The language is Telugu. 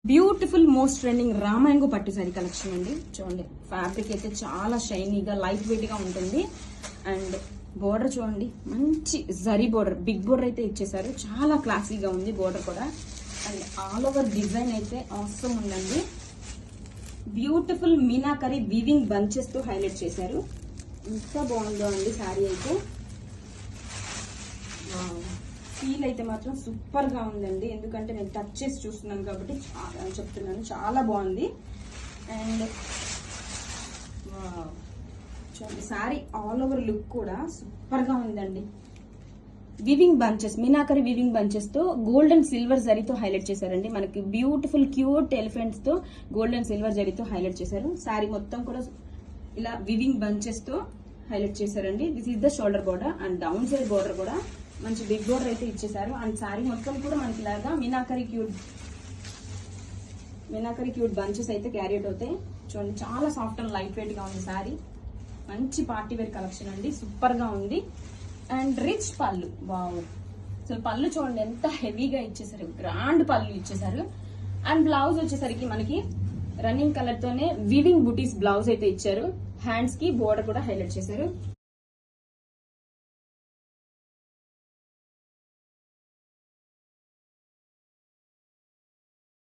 బ్యూటిఫుల్ మోస్ట్ ట్రెండింగ్ రామాయంగు పట్టు సారీ కలెక్షన్ అండి. చూడండి ఫ్యాబ్రిక్ అయితే చాలా షైనీగా లైట్ వెయిట్ గా ఉంటుంది. అండ్ బోర్డర్ చూడండి, మంచి జరీ బోర్డర్, బిగ్ బోర్డర్ అయితే ఇచ్చేసారు. చాలా క్లాసీగా ఉంది బోర్డర్ కూడా. అండ్ ఆల్ ఓవర్ డిజైన్ అయితే అవసరం ఉందండి. బ్యూటిఫుల్ మీనాకరీ వీవింగ్ బంచెస్ తో హైలైట్ చేశారు. ఎంత బాగుందో అండి శారీ అయితే. ఫీల్ అయితే మాత్రం సూపర్ గా ఉందండి. ఎందుకంటే నేను టచ్ చేసి చూస్తున్నాను కాబట్టి చెప్తున్నాను, చాలా బాగుంది. అండ్ చూడండి శారీ ఆల్ ఓవర్ లుక్ కూడా సూపర్ గా ఉందండి. Weaving bunches, meenakari weaving bunches తో గోల్డ్ అండ్ సిల్వర్ జరీతో హైలైట్ చేశారండి. మనకి బ్యూటిఫుల్ క్యూట్ ఎలిఫెంట్స్ తో గోల్డ్ అండ్ సిల్వర్ జరీతో హైలైట్ చేశారు. శారీ మొత్తం కూడా ఇలా వివింగ్ బంచెస్ తో హైలైట్ చేశారండి. This is the shoulder border and down side border కూడా మంచి బిగ్ బోర్డర్ అయితే ఇచ్చేసారు. అండ్ శారీ మొత్తం కూడా మనకి ఇలాగా మీనాకరీ క్యూట్ బంచెస్ అయితే క్యారీ అవుతాయి. చూడండి చాలా సాఫ్ట్ అండ్ లైట్ వెయిట్ గా ఉంది శారీ. మంచి పార్టీ వేర్ కలెక్షన్ అండి, సూపర్ గా ఉంది. అండ్ రిచ్ పళ్ళు, వావ్, అసలు పళ్ళు చూడండి ఎంత హెవీగా ఇచ్చేసారు, గ్రాండ్ పళ్ళు ఇచ్చేసారు. అండ్ బ్లౌజ్ వచ్చేసరికి మనకి రన్నింగ్ కలర్ తోనే వివింగ్ బుటీస్ బ్లౌజ్ అయితే ఇచ్చారు. హ్యాండ్స్ కి బోర్డర్ కూడా హైలైట్ చేశారు.